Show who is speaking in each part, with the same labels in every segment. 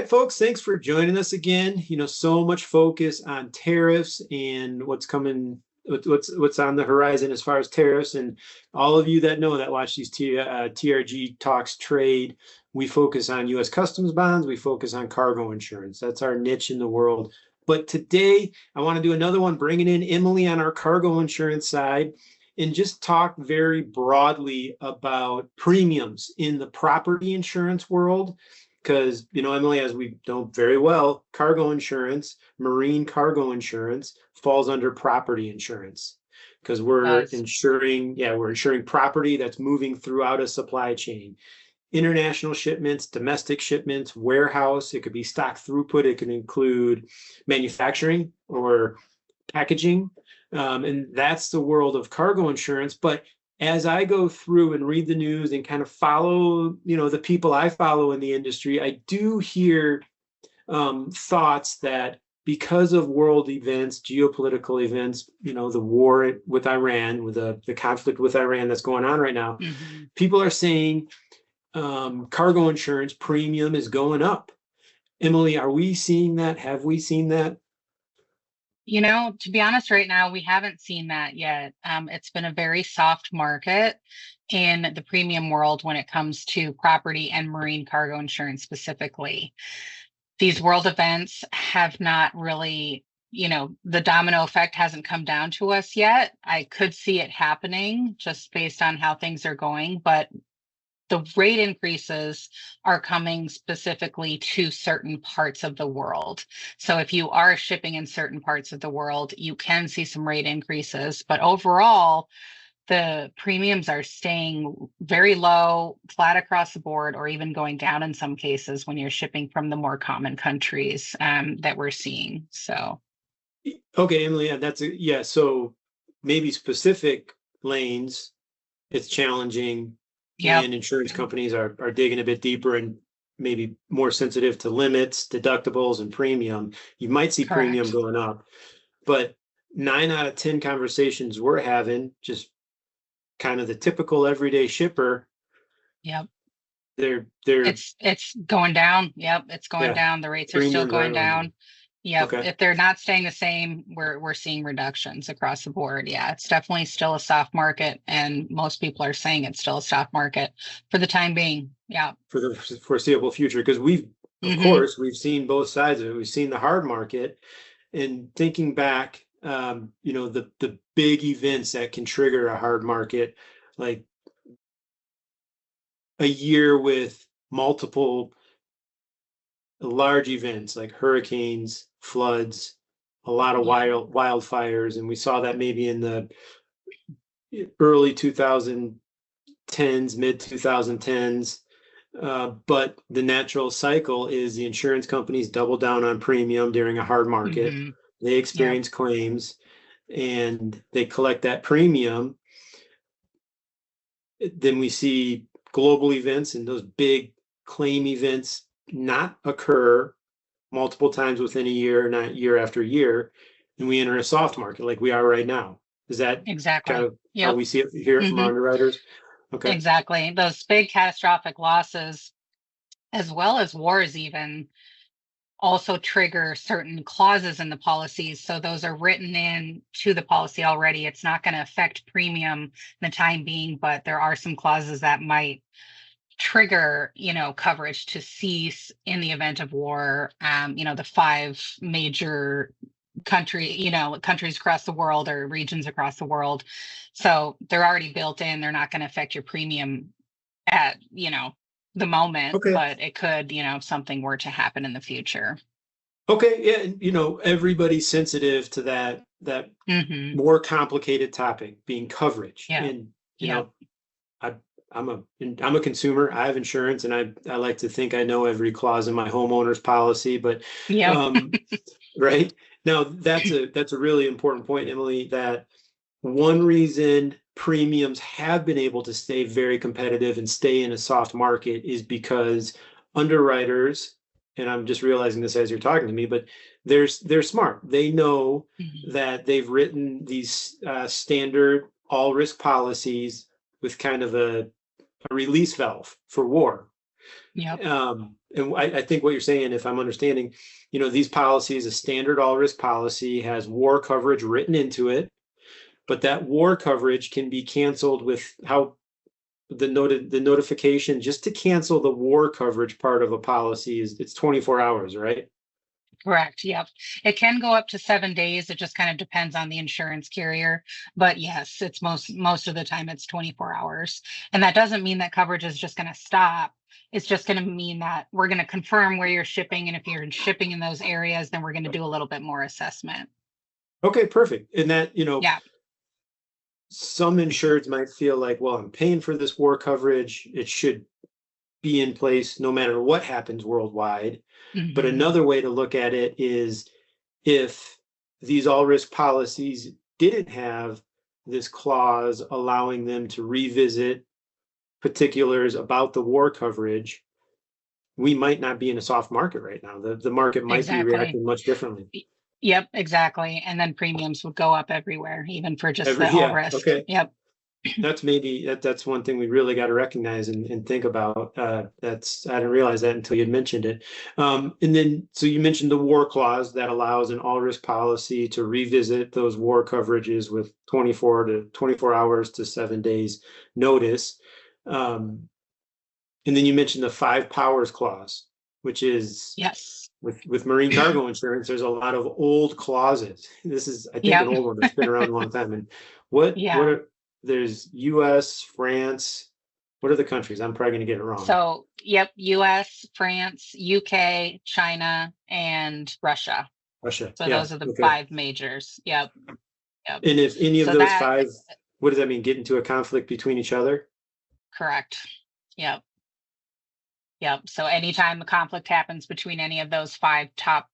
Speaker 1: right, folks, thanks for joining us again. So much focus on tariffs and what's coming, what's on the horizon as far as tariffs. And all of you that know that watch these TRG Talks Trade, we focus on U.S. customs bonds, we focus on cargo insurance. That's our niche in the world. But today, I want to do another one, bringing in Emily on our cargo insurance side, and just talk very broadly about premiums in the property insurance world. Because, Emily, as we know very well, cargo insurance, marine cargo insurance falls under property insurance because we're insuring property that's moving throughout a supply chain. International shipments, domestic shipments, warehouse, it could be stock throughput, it can include manufacturing or packaging. And that's the world of cargo insurance. But as I go through and read the news and kind of follow, the people I follow in the industry, I do hear thoughts that because of world events, geopolitical events, the war with Iran, with the conflict with Iran that's going on right now, people are saying cargo insurance premium is going up. Emily, are we seeing that? Have we seen that?
Speaker 2: To be honest, right now, we haven't seen that yet. It's been a very soft market in the premium world when it comes to property and marine cargo insurance specifically. These world events have not really, the domino effect hasn't come down to us yet. I could see it happening just based on how things are going, but the rate increases are coming specifically to certain parts of the world. So if you are shipping in certain parts of the world, you can see some rate increases. But overall, the premiums are staying very low, flat across the board, or even going down in some cases when you're shipping from the more common countries that we're seeing. So,
Speaker 1: okay, Emily, so maybe specific lanes, it's challenging.
Speaker 2: Yep.
Speaker 1: And insurance companies are digging a bit deeper and maybe more sensitive to limits, deductibles, and premium. You might see
Speaker 2: Correct.
Speaker 1: Premium going up, but 9 out of 10 conversations we're having, just kind of the typical everyday shipper.
Speaker 2: Yep.
Speaker 1: It's
Speaker 2: going down. Yep, it's going down. The rates are still going down. Yep.
Speaker 1: Okay.
Speaker 2: If they're not staying the same, we're seeing reductions across the board. Yeah, it's definitely still a soft market, and most people are saying it's still a soft market for the time being. Yeah.
Speaker 1: For the foreseeable future, because of course, we've seen both sides of it. We've seen the hard market, and thinking back, the big events that can trigger a hard market, like a year with multiple large events like hurricanes, floods, a lot of wildfires. And we saw that maybe in the early 2010s, mid 2010s. But the natural cycle is the insurance companies double down on premium during a hard market. They experience claims and they collect that premium. Then we see global events and those big claim events not occur multiple times within a year, not year after year, and we enter a soft market like we are right now. Is that
Speaker 2: exactly
Speaker 1: kind of how we see it here from our underwriters? Okay.
Speaker 2: Exactly. Those big catastrophic losses, as well as wars even, also trigger certain clauses in the policies. So those are written in to the policy already. It's not going to affect premium in the time being, but there are some clauses that might trigger, coverage to cease in the event of war. The 5 major countries across the world or regions across the world. So they're already built in. They're not going to affect your premium at, the moment, but it could, if something were to happen in the future.
Speaker 1: Okay. Yeah. Everybody's sensitive to that more complicated topic being coverage.
Speaker 2: Yeah.
Speaker 1: And, I'm a consumer. I have insurance, and I like to think I know every clause in my homeowner's policy, but right now that's a really important point, Emily, that one reason premiums have been able to stay very competitive and stay in a soft market is because underwriters, and I'm just realizing this as you're talking to me, but they're smart. They know that they've written these standard all risk policies with kind of a release valve for war. and I think what you're saying, if I'm understanding, these policies, a standard all risk policy has war coverage written into it, but that war coverage can be canceled with how the notification just to cancel the war coverage part of a policy it's 24 hours, right?
Speaker 2: Correct. Yep. It can go up to 7 days. It just kind of depends on the insurance carrier. But yes, it's most of the time it's 24 hours. And that doesn't mean that coverage is just going to stop. It's just going to mean that we're going to confirm where you're shipping. And if you're shipping in those areas, then we're going to do a little bit more assessment.
Speaker 1: Okay, perfect. And that,
Speaker 2: Yeah.
Speaker 1: some insureds might feel like, well, I'm paying for this war coverage. It should be in place no matter what happens worldwide. But
Speaker 2: Mhm.
Speaker 1: another way to look at it is if these all risk policies didn't have this clause allowing them to revisit particulars about the war coverage, we might not be in a soft market right now. The market might be
Speaker 2: Exactly.
Speaker 1: reacting much differently.
Speaker 2: Yep, exactly. And then premiums would go up everywhere, even for just the all
Speaker 1: Yeah,
Speaker 2: risk.
Speaker 1: okay.
Speaker 2: Yep.
Speaker 1: That's maybe that's one thing we really got to recognize and think about. I didn't realize that until you mentioned it. And then so you mentioned the war clause that allows an all risk policy to revisit those war coverages with 24 hours to 7 days notice. And then you mentioned the 5 powers clause, which is
Speaker 2: Yes.
Speaker 1: with marine cargo insurance. There's a lot of old clauses. This is, I think,
Speaker 2: Yep.
Speaker 1: an old one that's been around a long time. And what
Speaker 2: Yeah.
Speaker 1: are there's U.S., France. What are the countries? I'm probably going to get it wrong.
Speaker 2: So, yep, US, France, UK, China, and Russia.
Speaker 1: Russia.
Speaker 2: So
Speaker 1: Yeah,
Speaker 2: those are the
Speaker 1: okay.
Speaker 2: 5 majors. Yep. Yep.
Speaker 1: And if any of
Speaker 2: So
Speaker 1: those
Speaker 2: that
Speaker 1: 5, what does that mean? Get into a conflict between each other?
Speaker 2: correct. Yep. Yep. So anytime a conflict happens between any of those 5 top,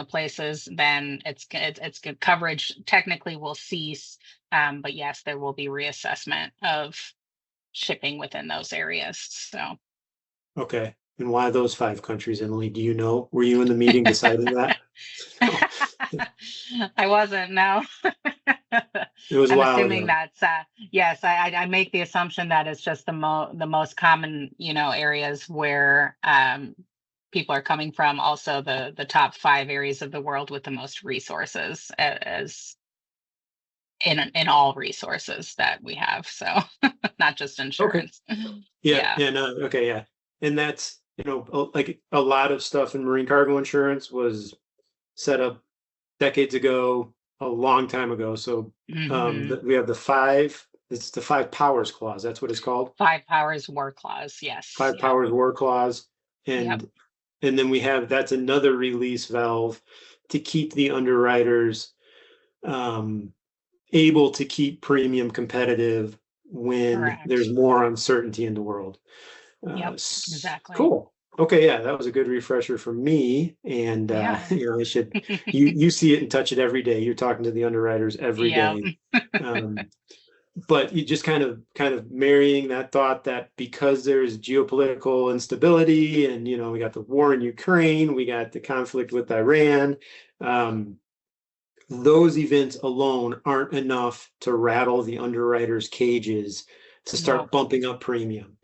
Speaker 2: places, then it's good. Coverage technically will cease. But yes, there will be reassessment of shipping within those areas. So
Speaker 1: Okay. And why those 5 countries, Emily? Do you know? Were you in the meeting deciding that?
Speaker 2: I wasn't, no.
Speaker 1: It was a
Speaker 2: I'm
Speaker 1: while
Speaker 2: assuming
Speaker 1: ago.
Speaker 2: that's yes, I make the assumption that it's just the most common, areas where people are coming from, also the top 5 areas of the world with the most resources as in all resources that we have. So not just
Speaker 1: Okay.
Speaker 2: insurance.
Speaker 1: Yeah. No. Okay. Yeah. And that's, like a lot of stuff in marine cargo insurance was set up decades ago, a long time ago. So
Speaker 2: Mhm.
Speaker 1: we have it's the 5 powers clause. That's what it's called.
Speaker 2: 5 powers war clause. Yes.
Speaker 1: 5
Speaker 2: Yep.
Speaker 1: powers war clause.
Speaker 2: Yep.
Speaker 1: And then that's another release valve to keep the underwriters able to keep premium competitive when there's
Speaker 2: Correct.
Speaker 1: more uncertainty in the world.
Speaker 2: Yep. Exactly.
Speaker 1: Cool. Okay, yeah, that was a good refresher for me. And
Speaker 2: Yeah.
Speaker 1: I should you see it and touch it every day. You're talking to the underwriters every
Speaker 2: Yeah.
Speaker 1: day. But you just kind of marrying that thought that because there's geopolitical instability and we got the war in Ukraine, we got the conflict with Iran. Those events alone aren't enough to rattle the underwriters' cages to start
Speaker 2: No.
Speaker 1: bumping up premium.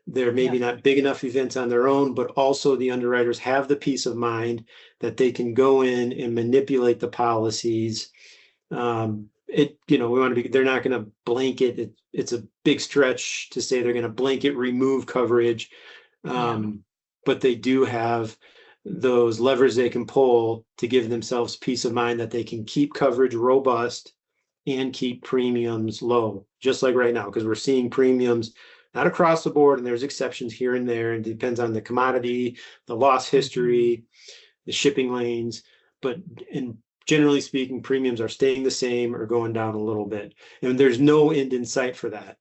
Speaker 1: They're maybe
Speaker 2: Yep.
Speaker 1: not big enough events on their own, but also the underwriters have the peace of mind that they can go in and manipulate the policies. We want to be, they're not going to blanket. It's a big stretch to say they're going to blanket remove coverage. But they do have those levers they can pull to give themselves peace of mind that they can keep coverage robust and keep premiums low, just like right now, because we're seeing premiums not across the board, and there's exceptions here and there, and it depends on the commodity, the loss history, the shipping lanes, but generally speaking, premiums are staying the same or going down a little bit, and there's no end in sight for that.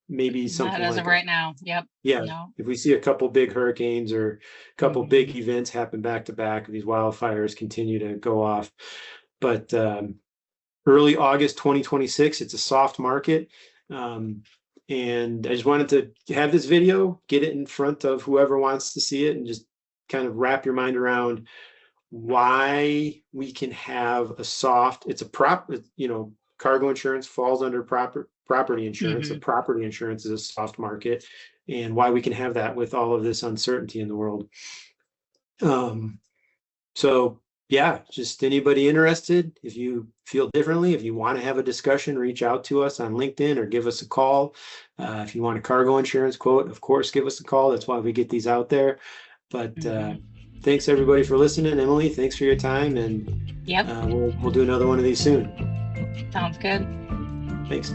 Speaker 1: Maybe something
Speaker 2: Not as
Speaker 1: like
Speaker 2: of right now. Yep.
Speaker 1: yeah,
Speaker 2: No.
Speaker 1: if we see a couple big hurricanes or a couple big events happen back to back, these wildfires continue to go off. But early August 2026, it's a soft market. And I just wanted to have this video, get it in front of whoever wants to see it, and just kind of wrap your mind around why we can have a soft, it's a cargo insurance falls under property insurance.
Speaker 2: Mhm.
Speaker 1: The property insurance is a soft market, and why we can have that with all of this uncertainty in the world. So yeah, just anybody interested, if you feel differently, if you want to have a discussion, reach out to us on LinkedIn or give us a call. If you want a cargo insurance quote, of course, give us a call. That's why we get these out there. But thanks everybody for listening. Emily, thanks for your time, and
Speaker 2: Yep.
Speaker 1: we'll do another one of these soon.
Speaker 2: Sounds good.
Speaker 1: Thanks.